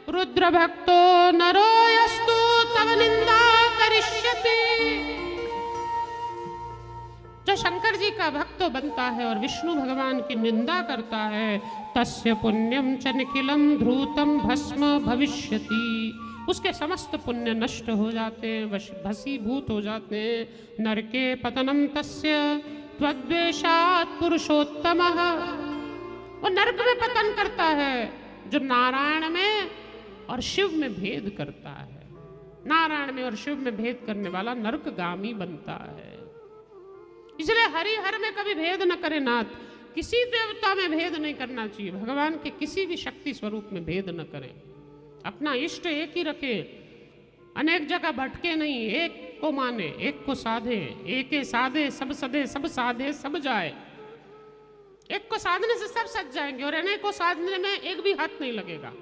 रुद्र भक्तो नरो यस्तु तव निंदा करिष्यति। जो शंकर जी का भक्त बनता है और विष्णु भगवान की निंदा करता है, तस्य पुण्यम च निखिलम ध्रुतम भस्म भविष्यति, उसके समस्त पुण्य नष्ट हो जाते हैं, भस्मीभूत हो जाते हैं। नरके पतनम तस्य त्वद्वेषात् पुरुषोत्तमः, वो नरक में पतन करता है जो नारायण में और शिव में भेद करता है। नारायण में और शिव में भेद करने वाला नरकगामी बनता है। इसलिए हरिहर में कभी भेद न करे नाथ, किसी देवता में भेद नहीं करना चाहिए, भगवान के किसी भी शक्ति स्वरूप में भेद न करें। अपना इष्ट एक ही रखे, अनेक जगह भटके नहीं, एक को माने, एक को साधे, एक साधे सब सदे, सब साधे सब जाए। एक को साधने से सब सज जाएंगे और अनेक को साधने में एक भी हाथ नहीं लगेगा।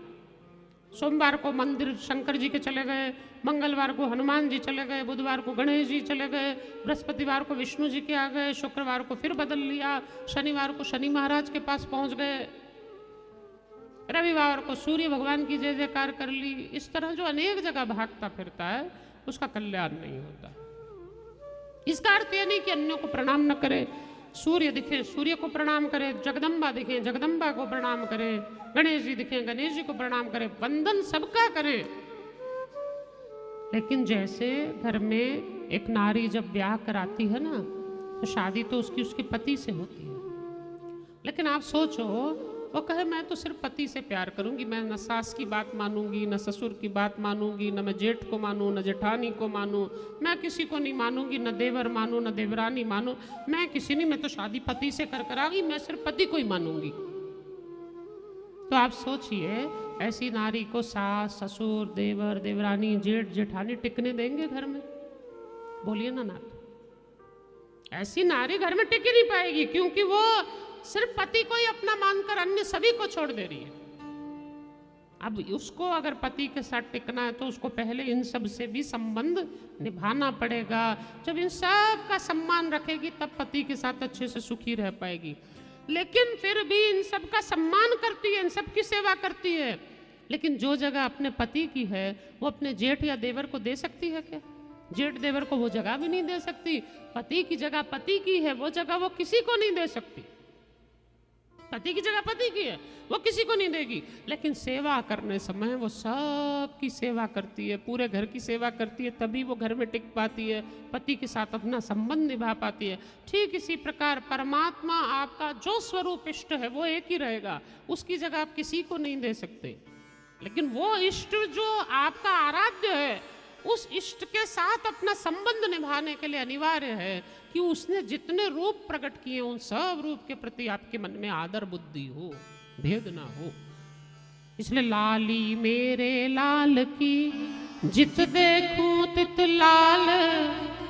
सोमवार को मंदिर शंकर जी के चले गए, मंगलवार को हनुमान जी चले गए, बुधवार को गणेश जी चले गए, बृहस्पतिवार को विष्णु जी के आ गए, शुक्रवार को फिर बदल लिया, शनिवार को शनि महाराज के पास पहुंच गए, रविवार को सूर्य भगवान की जय जयकार कर ली। इस तरह जो अनेक जगह भागता फिरता है उसका कल्याण नहीं होता। इसका अर्थ यह नहीं कि अन्यों को प्रणाम न करे, सूर्य दिखे सूर्य को प्रणाम करे, जगदम्बा दिखे जगदम्बा को प्रणाम करे, गणेश जी दिखे गणेश जी को प्रणाम करे, वंदन सबका करें। लेकिन जैसे घर में एक नारी जब ब्याह कराती है ना, तो शादी तो उसके पति से होती है। लेकिन आप सोचो, वो कहे मैं तो सिर्फ पति से प्यार करूंगी, मैं न सास की बात मानूंगी, न ससुर की बात मानूंगी, न मैं जेठ को मानूं, न जेठानी को मानूं, मैं किसी को नहीं मानूंगी, न देवर मानूं, न देवरानी मानूं, मैं किसी नहीं, मैं तो शादी पति से कर आ गई, मैं सिर्फ पति को ही मानूंगी। तो आप सोचिए, ऐसी नारी को सास ससुर देवर देवरानी जेठ जेठानी टिकने देंगे घर में? बोलिए ना नाथ, ऐसी नारी घर में टिक नहीं पाएगी, क्योंकि वो सिर्फ पति को ही अपना मानकर अन्य सभी को छोड़ दे रही है। अब उसको अगर पति के साथ टिकना है तो उसको पहले इन सब से भी संबंध निभाना पड़ेगा। जब इन सब का सम्मान रखेगी तब पति के साथ अच्छे से सुखी रह पाएगी। लेकिन फिर भी इन सब का सम्मान करती है, इन सब की सेवा करती है, लेकिन जो जगह अपने पति की है वो अपने जेठ या देवर को दे सकती है क्या? जेठ देवर को वो जगह भी नहीं दे सकती। पति की जगह पति की है, वो जगह वो किसी को नहीं दे सकती। पति की जगह पति की है, वो किसी को नहीं देगी। लेकिन सेवा करने समय वो सब की सेवा करती है, पूरे घर की सेवा करती है, तभी वो घर में टिक पाती है, पति के साथ अपना संबंध निभा पाती है। ठीक इसी प्रकार परमात्मा आपका जो स्वरूप इष्ट है वो एक ही रहेगा, उसकी जगह आप किसी को नहीं दे सकते। लेकिन वो इष्ट जो आपका आराध्य है, उस इष्ट के साथ अपना संबंध निभाने के लिए अनिवार्य है कि उसने जितने रूप प्रकट किए उन सब रूप के प्रति आपके मन में आदर बुद्धि हो, भेद ना हो। इसलिए लाली मेरे लाल की जित देखूं तित लाल,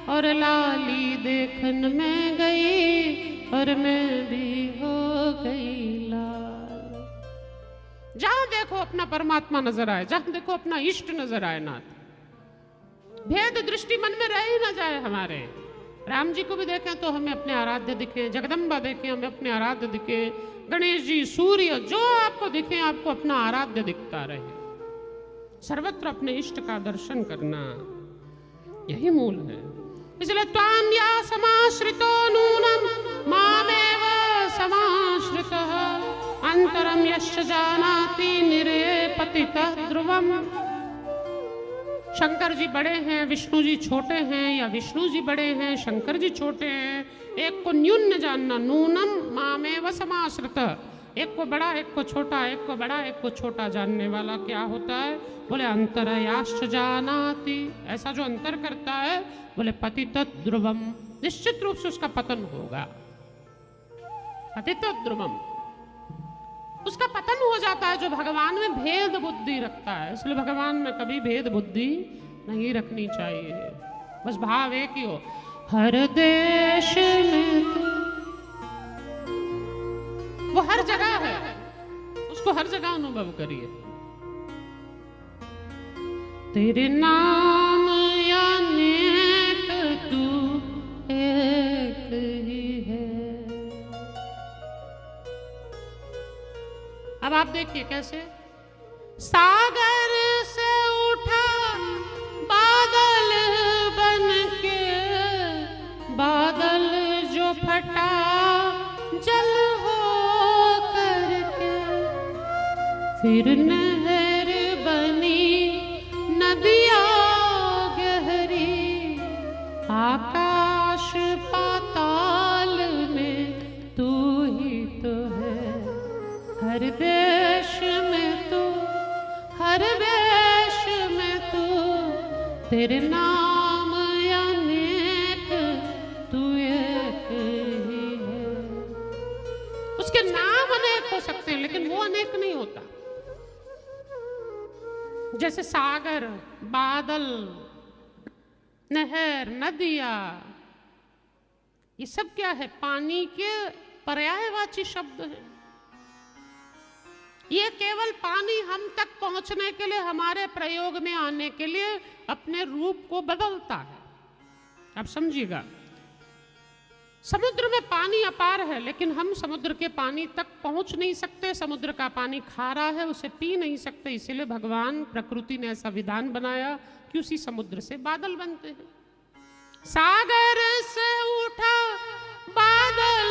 और लाली देखन में गई और मैं भी हो गई लाल। जहां देखो अपना परमात्मा नजर आए, जहां देखो अपना इष्ट नजर आए नाथ, भेद दृष्टि मन में रह ही ना जाए हमारे। राम जी को भी देखें तो हमें अपने आराध्य दिखे, जगदम्बा देखें हमें अपने आराध्य दिखे, गणेश जी सूर्य जो आपको दिखे आपको अपना आराध्य दिखता रहे। सर्वत्र अपने इष्ट का दर्शन करना यही मूल है। इसलिए त्वां या समाश्रितो नूनं मामेव समाश्रितः, अंतरम यश्च जानाति निरपतितः ध्रुवम्। शंकर जी बड़े हैं, विष्णु जी छोटे हैं, या विष्णु जी बड़े हैं, शंकर जी छोटे हैं, एक को न्यून जानना, नूनम मामेव समाश्रित। एक को बड़ा एक को छोटा, एक को बड़ा एक को छोटा जानने वाला क्या होता है? बोले अंतरयाश्च जानाति, ऐसा जो अंतर करता है, बोले पतितः ध्रुवम, निश्चित रूप से उसका पतन होगा। पतितः ध्रुवम, उसका पतन हो जाता है जो भगवान में भेद बुद्धि रखता है। इसलिए भगवान में कभी भेद बुद्धि नहीं रखनी चाहिए। बस भाव एक ही हो, हर देश में वो हर जगह है, उसको हर जगह अनुभव करिए। तेरे नाम अनेक तू एक ही है। अब आप देखिए कैसे सागर फिर नहर बनी नदिया गहरी, आकाश पाताल में तू ही तो है। हर देश में तू, हर वेश में तू, तेरे नाम अनेक, तू एक ही है। उसके नाम अनेक हो सकते हैं लेकिन वो अनेक नहीं होता। जैसे सागर, बादल, नहर, नदिया, ये सब क्या है? पानी के पर्यायवाची शब्द हैं। ये केवल पानी हम तक पहुंचने के लिए, हमारे प्रयोग में आने के लिए अपने रूप को बदलता है। अब समझिएगा, समुद्र में पानी अपार है लेकिन हम समुद्र के पानी तक पहुंच नहीं सकते। समुद्र का पानी खारा है, उसे पी नहीं सकते। इसीलिए भगवान प्रकृति ने ऐसा विधान बनाया कि उसी समुद्र से बादल बनते हैं। सागर से उठा बादल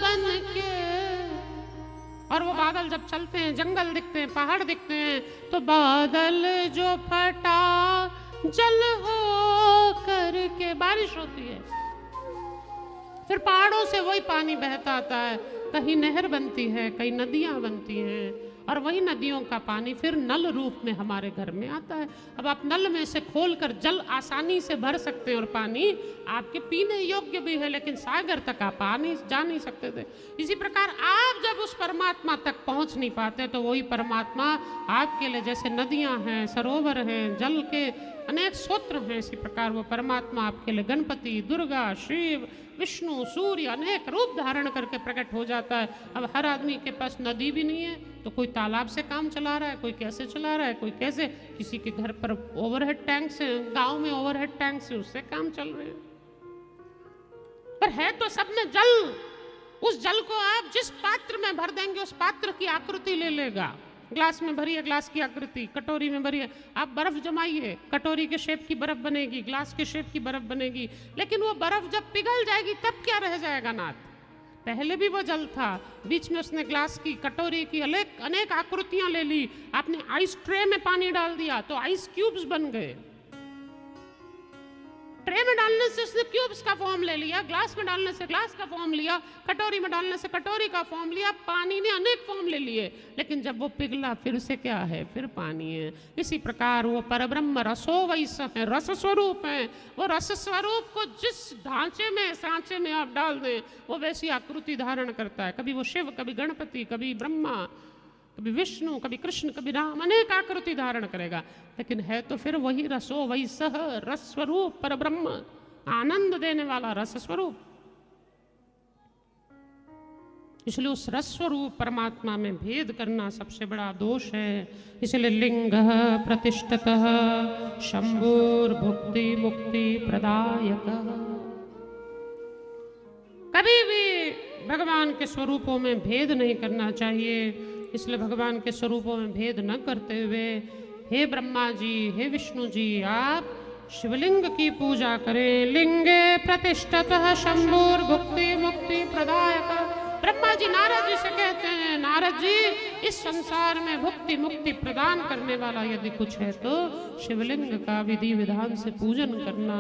बन के, और वो बादल जब चलते हैं, जंगल दिखते हैं, पहाड़ दिखते हैं, तो बादल जो फटा जल हो करके बारिश होती है। फिर पहाड़ों से वही पानी बहता आता है, कहीं नहर बनती है, कहीं नदियां बनती हैं, और वही नदियों का पानी फिर नल रूप में हमारे घर में आता है। अब आप नल में से खोलकर जल आसानी से भर सकते हैं और पानी आपके पीने योग्य भी है, लेकिन सागर तक आप जा नहीं सकते थे। इसी प्रकार आप जब उस परमात्मा तक पहुंच नहीं पाते तो वही परमात्मा आपके लिए, जैसे नदियां हैं, सरोवर हैं, जल के अनेक स्रोत हैं, इसी प्रकार वो परमात्मा आपके लिए गणपति, दुर्गा, शिव, विष्णु, सूर्य अनेक रूप धारण करके प्रकट हो जाता है। अब हर आदमी के पास नदी भी नहीं है तो कोई तालाब से काम चला रहा है, कोई कैसे चला रहा है, कोई कैसे, किसी के घर पर ओवरहेड टैंक से, गांव में ओवरहेड टैंक से उससे काम चल रहे हैं। पर है तो सब में जल। उस जल को आप जिस पात्र में भर देंगे उस पात्र की आकृति ले लेगा। ग्लास में भरिए, ग्लास की आकृति, कटोरी में भरिए, आप बर्फ जमाइए, कटोरी के शेप की बर्फ बनेगी, ग्लास के शेप की बर्फ बनेगी, लेकिन वो बर्फ जब पिघल जाएगी तब क्या रह जाएगा नाथ? पहले भी वो जल था, बीच में उसने ग्लास की, कटोरी की अनेक आकृतियां ले ली, आपने आइस ट्रे में पानी डाल दिया तो आइस क्यूब्स बन गए। ट्रे में डालने से उसने क्यूब्स का फॉर्म ले लिया, ग्लास में डालने से ग्लास का फॉर्म लिया, कटोरी में डालने से कटोरी का फॉर्म लिया। पानी ने अनेक फॉर्म ले लिए, लेकिन जब वो पिघला फिर से क्या है? फिर पानी है। इसी प्रकार वो परब्रह्म रसो वैस है, रस स्वरूप है। वो रस स्वरूप को जिस ढांचे में, सांचे में आप डाल दें वो वैसी आकृति धारण करता है। कभी वो शिव, कभी गणपति, कभी ब्रह्मा, कभी विष्णु, कभी कृष्ण, कभी राम, अनेक आकृति धारण करेगा, लेकिन है तो फिर वही रसो वैसह, रस स्वरूप परब्रह्म, आनंद देने वाला रस स्वरूप। इसलिए उस रस स्वरूप परमात्मा में भेद करना सबसे बड़ा दोष है। इसलिए लिंग प्रतिष्ठतः शंभुर भुक्ति मुक्ति प्रदायक। कभी भी भगवान के स्वरूपों में भेद नहीं करना चाहिए। इसलिए भगवान के स्वरूपों में भेद न करते हुए, हे ब्रह्मा जी, हे विष्णु जी, आप शिवलिंग की पूजा करें। लिंगे प्रतिष्ठतः शंभुर भुक्ति मुक्ति प्रदायक। ब्रह्मा जी नारद जी से कहते हैं, नारद जी, इस संसार में भुक्ति मुक्ति प्रदान करने वाला यदि कुछ है तो शिवलिंग का विधि विधान से पूजन करना।